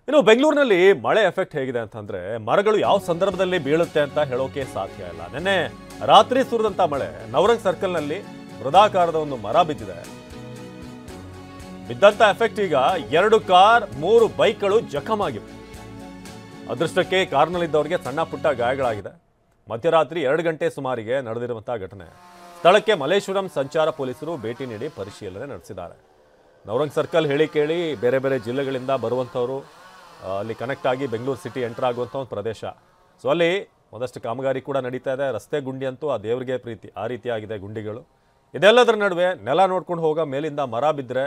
ಇನ್ನು ಬೆಂಗಳೂರಿನಲ್ಲಿ ಮಳೆ ಎಫೆಕ್ಟ್ ಹೇಗಿದೆ ಅಂತಂದ್ರೆ ಮರಗಳು ಯಾವ ಸಂದರ್ಭದಲ್ಲಿ ಬೀಳುತ್ತೆ ಅಂತ ಹೇಳೋಕೆ ಸಾಧ್ಯ ಇಲ್ಲ. ನಿನ್ನೆ ರಾತ್ರಿ ಸುರಿದಂತ ಮಳೆ ನವರಂಗ್ ಸರ್ಕಲ್ನಲ್ಲಿ ಬೃಹದಾಕಾರದ ಒಂದು ಮರ ಬಿದ್ದಿದೆ. ಬಿದ್ದಂತ ಎಫೆಕ್ಟ್ ಈಗ 2 ಕಾರ್ 3 ಬೈಕ್ಗಳು ಜಖಮ್ ಆಗಿವೆ. ಅದೃಷ್ಟಕ್ಕೆ ಕಾರ್ನಲ್ಲಿದ್ದವರಿಗೆ ಸಣ್ಣ ಪುಟ್ಟ ಗಾಯಗಳಾಗಿದೆ. ಮಧ್ಯರಾತ್ರಿ 2 ಗಂಟೆ ಸುಮಾರಿಗೆ ನಡೆದಿರುವಂತಹ ಘಟನೆ. ಸ್ಥಳಕ್ಕೆ ಮಲ್ಲೇಶ್ವರಂ ಸಂಚಾರ ಪೊಲೀಸರು ಭೇಟಿ ನೀಡಿ ಪರಿಶೀಲನೆ ನಡೆಸಿದ್ದಾರೆ. ನವರಂಗ್ ಸರ್ಕಲ್ ಹೇಳಿ ಕೇಳಿ ಬೇರೆ ಬೇರೆ ಜಿಲ್ಲೆಗಳಿಂದ ಬರುವಂಥವರು ಅಲ್ಲಿ ಕನೆಕ್ಟ್ ಆಗಿ ಬೆಂಗಳೂರು ಸಿಟಿ ಎಂಟರ್ ಆಗುವಂಥ ಒಂದು ಪ್ರದೇಶ. ಸೊ ಅಲ್ಲಿ ಒಂದಷ್ಟು ಕಾಮಗಾರಿ ಕೂಡ ನಡೀತಾ ಇದೆ. ರಸ್ತೆ ಗುಂಡಿ ಅಂತೂ ಆ ದೇವರಿಗೆ ಪ್ರೀತಿ, ಆ ರೀತಿಯಾಗಿದೆ ಗುಂಡಿಗಳು. ಇದೆಲ್ಲದರ ನಡುವೆ ನೆಲ ನೋಡ್ಕೊಂಡು ಹೋಗೋ ಮೇಲಿಂದ ಮರ ಬಿದ್ದರೆ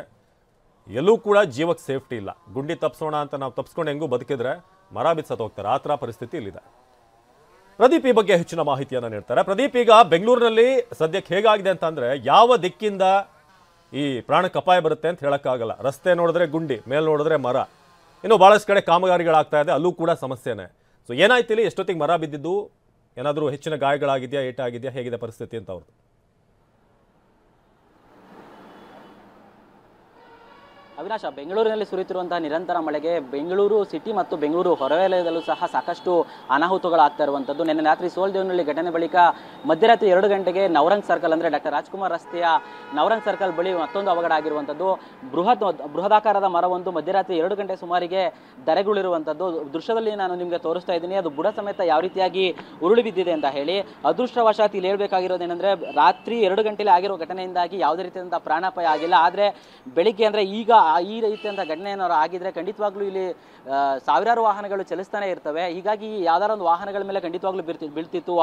ಎಲ್ಲೂ ಕೂಡ ಜೀವಕ್ಕೆ ಸೇಫ್ಟಿ ಇಲ್ಲ. ಗುಂಡಿ ತಪ್ಪಿಸೋಣ ಅಂತ ನಾವು ತಪ್ಪಿಸ್ಕೊಂಡು ಹೆಂಗೂ ಬದುಕಿದ್ರೆ ಮರ ಬಿದ್ದು ಸತ್ತು ಹೋಗ್ತಾರೆ. ಆ ಥರ ಪರಿಸ್ಥಿತಿ ಇಲ್ಲಿದೆ. ಪ್ರದೀಪ್ ಈ ಬಗ್ಗೆ ಹೆಚ್ಚಿನ ಮಾಹಿತಿಯನ್ನು ನೀಡ್ತಾರೆ. ಪ್ರದೀಪ್, ಈಗ ಬೆಂಗಳೂರಿನಲ್ಲಿ ಸದ್ಯಕ್ಕೆ ಹೇಗಾಗಿದೆ ಅಂತಂದ್ರೆ ಯಾವ ದಿಕ್ಕಿಂದ ಈ ಪ್ರಾಣಕ್ಕೆ ಅಪಾಯ ಬರುತ್ತೆ ಅಂತ ಹೇಳಕ್ಕಾಗಲ್ಲ. ರಸ್ತೆ ನೋಡಿದ್ರೆ ಗುಂಡಿ, ಮೇಲ್ ನೋಡಿದ್ರೆ ಮರ. ಇನ್ನು ಬಹಳಷ್ಟು ಕಡೆ ಕಾಮಗಾರಿಗಳಾಗ್ತಾ ಇದೆ, ಅಲ್ಲೂ ಕೂಡ ಸಮಸ್ಯೆನೆ. ಸೊ ಏನಾಯ್ತು ಇಲ್ಲಿ? ಎಷ್ಟೊತ್ತಿಗೆ ಮರ ಬಿದ್ದಿದ್ದು? ಏನಾದರೂ ಹೆಚ್ಚಿನ ಗಾಯಗಳಾಗಿದೆಯಾ, ಏಟಾಗಿದೆಯಾ, ಹೇಗಿದೆ ಪರಿಸ್ಥಿತಿ ಅಂತ ಅವ್ರದ್ದು? ಅವಿನಾಶ, ಬೆಂಗಳೂರಿನಲ್ಲಿ ಸುರಿಯುತ್ತಿರುವಂತಹ ನಿರಂತರ ಮಳೆಗೆ ಬೆಂಗಳೂರು ಸಿಟಿ ಮತ್ತು ಬೆಂಗಳೂರು ಹೊರವಲಯದಲ್ಲೂ ಸಹ ಸಾಕಷ್ಟು ಅನಾಹುತಗಳಾಗ್ತಾ ಇರುವಂಥದ್ದು. ನಿನ್ನೆ ರಾತ್ರಿ ಸೋಲ್ದೇವ್ನಹಳ್ಳಿ ಘಟನೆ ಬಳಿಕ ಮಧ್ಯರಾತ್ರಿ 2 ಗಂಟೆಗೆ ನವರಂಗ್ ಸರ್ಕಲ್ ಅಂದರೆ ಡಾಕ್ಟರ್ ರಾಜ್ಕುಮಾರ್ ರಸ್ತೆಯ ನವರಂಗ್ ಸರ್ಕಲ್ ಬಳಿ ಮತ್ತೊಂದು ಅವಘಡ ಆಗಿರುವಂಥದ್ದು. ಬೃಹದಾಕಾರದ ಮರವೊಂದು ಮಧ್ಯರಾತ್ರಿ 2 ಗಂಟೆ ಸುಮಾರಿಗೆ ಧರೆಗುಳಿರುವಂಥದ್ದು. ದೃಶ್ಯದಲ್ಲಿ ನಾನು ನಿಮಗೆ ತೋರಿಸ್ತಾ ಇದ್ದೀನಿ. ಅದು ಬುಡ ಸಮೇತ ಯಾವ ರೀತಿಯಾಗಿ ಉರುಳಿ ಬಿದ್ದಿದೆ ಅಂತ ಹೇಳಿ. ಅದೃಷ್ಟವಶಾತ್ ಇಲ್ಲಿ ಹೇಳ್ಬೇಕಾಗಿರೋದೇನೆಂದರೆ ರಾತ್ರಿ 2 ಗಂಟೆಲಿ ಆಗಿರೋ ಘಟನೆಯಿಂದಾಗಿ ಯಾವುದೇ ರೀತಿಯಾದಂಥ ಪ್ರಾಣಾಪಾಯ ಆಗಿಲ್ಲ. ಆದರೆ ಬೆಳಿಗ್ಗೆ ಅಂದರೆ ಈಗ ಈ ರೀತಿಯಂಥ ಘಟನೆ ಏನಾದ್ರು ಆಗಿದ್ರೆ ಖಂಡಿತವಾಗ್ಲೂ ಇಲ್ಲಿ ಸಾವಿರಾರು ವಾಹನಗಳು ಚಲಿಸ್ತಾನೆ ಇರ್ತವೆ. ಹೀಗಾಗಿ ಯಾವ್ದಾರ ಒಂದು ವಾಹನಗಳ ಮೇಲೆ ಖಂಡಿತವಾಗ್ಲೂ ಬೀಳ್ತಿತ್ತು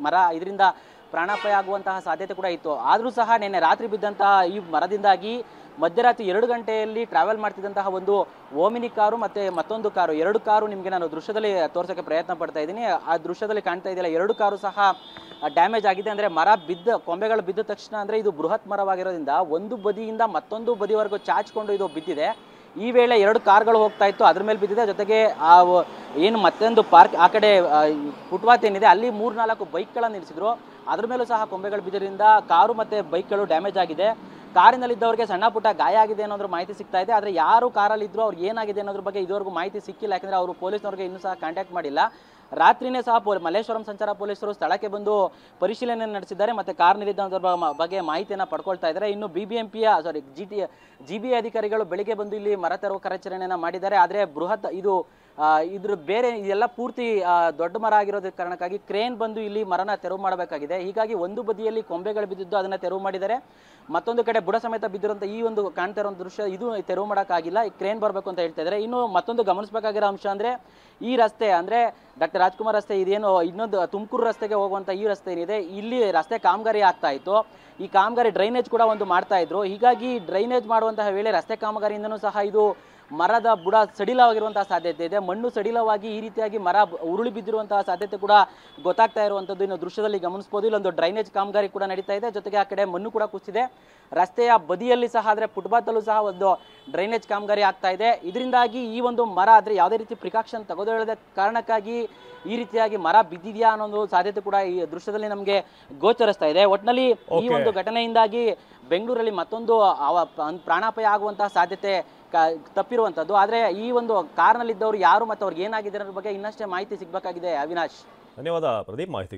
ಮರ. ಇದರಿಂದ ಪ್ರಾಣಾಪಾಯ ಆಗುವಂತಹ ಸಾಧ್ಯತೆ ಕೂಡ ಇತ್ತು. ಆದರೂ ಸಹ ನಿನ್ನೆ ರಾತ್ರಿ ಬಿದ್ದಂತಹ ಈ ಮರದಿಂದಾಗಿ ಮಧ್ಯರಾತ್ರಿ 2 ಗಂಟೆಯಲ್ಲಿ ಟ್ರಾವೆಲ್ ಮಾಡ್ತಿದ್ದಂತಹ ಒಂದು ಓಮಿನಿ ಕಾರು ಮತ್ತು ಮತ್ತೊಂದು ಕಾರು, 2 ಕಾರು ನಿಮಗೆ ನಾನು ದೃಶ್ಯದಲ್ಲಿ ತೋರ್ಸೋಕ್ಕೆ ಪ್ರಯತ್ನ ಪಡ್ತಾ ಇದ್ದೀನಿ. ಆ ದೃಶ್ಯದಲ್ಲಿ ಕಾಣ್ತಾ ಇದೆಯಲ್ಲ, 2 ಕಾರು ಸಹ ಡ್ಯಾಮೇಜ್ ಆಗಿದೆ. ಅಂದರೆ ಮರ ಕೊಂಬೆಗಳು ಬಿದ್ದ ತಕ್ಷಣ ಅಂದರೆ ಇದು ಬೃಹತ್ ಮರವಾಗಿರೋದ್ರಿಂದ ಒಂದು ಬದಿಯಿಂದ ಮತ್ತೊಂದು ಬದಿವರೆಗೂ ಚಾಚಿಕೊಂಡು ಇದು ಬಿದ್ದಿದೆ. ಈ ವೇಳೆ 2 ಕಾರ್ಗಳು ಹೋಗ್ತಾ ಇತ್ತು, ಅದ್ರ ಮೇಲೆ ಬಿದ್ದಿದೆ. ಜೊತೆಗೆ ಏನು ಮತ್ತೊಂದು ಪಾರ್ಕ್ ಆ ಕಡೆ ಫುಟ್ಪಾತ್ ಏನಿದೆ ಅಲ್ಲಿ 3-4 ಬೈಕ್ಗಳನ್ನು ನಿಲ್ಲಿಸಿದ್ರು. ಅದ್ರ ಮೇಲೂ ಸಹ ಕೊಂಬೆಗಳು ಬಿದ್ದರಿಂದ ಕಾರು ಮತ್ತು ಬೈಕ್ಗಳು ಡ್ಯಾಮೇಜ್ ಆಗಿದೆ. ಕಾರಿನಲ್ಲಿದ್ದವರಿಗೆ ಸಣ್ಣ ಪುಟ್ಟ ಗಾಯ ಆಗಿದೆ ಅನ್ನೋದ್ರ ಮಾಹಿತಿ ಸಿಗ್ತಾ ಇದೆ. ಆದರೆ ಯಾರು ಕಾರಲ್ಲಿದ್ದರೂ ಅವ್ರಿಗೆ ಏನಾಗಿದೆ ಅನ್ನೋದ್ರ ಬಗ್ಗೆ ಇದುವರೆಗೂ ಮಾಹಿತಿ ಸಿಕ್ಕಿಲ್ಲ. ಯಾಕಂದರೆ ಅವರು ಪೊಲೀಸ್ನವ್ರಿಗೆ ಇನ್ನೂ ಸಹ ಕಾಂಟ್ಯಾಕ್ಟ್ ಮಾಡಿಲ್ಲ. ರಾತ್ರಿನೇ ಸಹ ಮಲ್ಲೇಶ್ವರಂ ಸಂಚಾರ ಪೊಲೀಸರು ಸ್ಥಳಕ್ಕೆ ಬಂದು ಪರಿಶೀಲನೆ ನಡೆಸಿದ್ದಾರೆ ಮತ್ತು ಕಾರ್ನಲ್ಲಿದ್ದ ಬಗ್ಗೆ ಮಾಹಿತಿಯನ್ನು ಪಡ್ಕೊಳ್ತಾ ಇದ್ದಾರೆ. ಇನ್ನು BBMPಯ GBA ಅಧಿಕಾರಿಗಳು ಬೆಳಿಗ್ಗೆ ಬಂದು ಇಲ್ಲಿ ಮರ ತೆರವು ಕಾರ್ಯಾಚರಣೆಯನ್ನು ಮಾಡಿದ್ದಾರೆ. ಆದರೆ ಇದ್ರ ಬೇರೆ ಇದೆಲ್ಲ ಪೂರ್ತಿ ದೊಡ್ಡ ಮರ ಆಗಿರೋದಕ್ಕೆ ಕಾರಣಕ್ಕಾಗಿ ಕ್ರೇನ್ ಬಂದು ಇಲ್ಲಿ ಮರನ ತೆರವು ಮಾಡಬೇಕಾಗಿದೆ. ಹೀಗಾಗಿ ಒಂದು ಬದಿಯಲ್ಲಿ ಕೊಂಬೆಗಳು ಬಿದ್ದಿದ್ದು ಅದನ್ನು ತೆರವು ಮಾಡಿದ್ದಾರೆ. ಮತ್ತೊಂದು ಕಡೆ ಬುಡ ಸಮೇತ ಬಿದ್ದಿರುವಂಥ ಈ ಒಂದು ಕಾಣ್ತಾ ಇರೋ ದೃಶ್ಯ ಇದು ತೆರವು ಮಾಡೋಕ್ಕಾಗಿಲ್ಲ. ಕ್ರೇನ್ ಬರಬೇಕು ಅಂತ ಹೇಳ್ತಾ ಇದ್ದಾರೆ. ಇನ್ನು ಮತ್ತೊಂದು ಗಮನಿಸಬೇಕಾಗಿರೋ ಅಂಶ ಅಂದರೆ ಈ ರಸ್ತೆ ಅಂದರೆ ಡಾಕ್ಟರ್ ರಾಜ್ಕುಮಾರ್ ರಸ್ತೆ ಇದೇನು ಇನ್ನೊಂದು ತುಮಕೂರು ರಸ್ತೆಗೆ ಹೋಗುವಂಥ ಈ ರಸ್ತೆ ಏನಿದೆ, ಇಲ್ಲಿ ರಸ್ತೆ ಕಾಮಗಾರಿ ಆಗ್ತಾ ಇತ್ತು. ಈ ಕಾಮಗಾರಿ ಡ್ರೈನೇಜ್ ಕೂಡ ಒಂದು ಮಾಡ್ತಾ ಇದ್ರು. ಹೀಗಾಗಿ ಡ್ರೈನೇಜ್ ಮಾಡುವಂತಹ ವೇಳೆ ರಸ್ತೆ ಕಾಮಗಾರಿಯಿಂದನೂ ಸಹ ಇದು ಮರದ ಬುಡ ಸಡಿಲವಾಗಿರುವಂತಹ ಸಾಧ್ಯತೆ ಇದೆ. ಮಣ್ಣು ಸಡಿಲವಾಗಿ ಈ ರೀತಿಯಾಗಿ ಮರ ಉರುಳಿ ಬಿದ್ದಿರುವಂತಹ ಸಾಧ್ಯತೆ ಕೂಡ ಗೊತ್ತಾಗ್ತಾ ಇರುವಂಥದ್ದು ಇನ್ನು ದೃಶ್ಯದಲ್ಲಿ ಗಮನಿಸಬಹುದು. ಇಲ್ಲೊಂದು ಡ್ರೈನೇಜ್ ಕಾಮಗಾರಿ ಕೂಡ ನಡೀತಾ ಇದೆ. ಜೊತೆಗೆ ಆ ಕಡೆ ಮಣ್ಣು ಕೂಡ ಕುಸಿದೆ. ರಸ್ತೆಯ ಬದಿಯಲ್ಲಿ ಸಹ ಅಂದರೆ ಫುಟ್ಪಾತಲ್ಲೂ ಸಹ ಒಂದು ಡ್ರೈನೇಜ್ ಕಾಮಗಾರಿ ಆಗ್ತಾ ಇದೆ. ಇದರಿಂದಾಗಿ ಈ ಒಂದು ಮರ ಆದರೆ ಯಾವುದೇ ರೀತಿ ಪ್ರಿಕಾಷನ್ ತೆಗೆದುಕೊಳ್ಳದ ಕಾರಣಕ್ಕಾಗಿ ಈ ರೀತಿಯಾಗಿ ಮರ ಬಿದ್ದಿದೆಯಾ ಅನ್ನೋ ಸಾಧ್ಯತೆ ಕೂಡ ಈ ದೃಶ್ಯದಲ್ಲಿ ನಮಗೆ ಗೋಚರಿಸ್ತಾ ಇದೆ. ಒಟ್ಟಿನಲ್ಲಿ ಈ ಒಂದು ಘಟನೆಯಿಂದಾಗಿ ಬೆಂಗಳೂರಲ್ಲಿ ಮತ್ತೊಂದು ಪ್ರಾಣಾಪಾಯ ಆಗುವಂತಹ ಸಾಧ್ಯತೆ ತಪ್ಪಿರುವಂಥದ್ದು. ಆದರೆ ಈ ಒಂದು ಕಾರ್ನಲ್ಲಿದ್ದವರು ಯಾರು ಮತ್ತು ಅವ್ರಿಗೆ ಏನಾಗಿದೆ ಅನ್ನೋದ್ರ ಬಗ್ಗೆ ಇನ್ನಷ್ಟೇ ಮಾಹಿತಿ ಸಿಗಬೇಕಾಗಿದೆ. ಅವಿನಾಶ್, ಧನ್ಯವಾದ ಪ್ರದೀಪ್ ಮಾಹಿತಿಗೆ.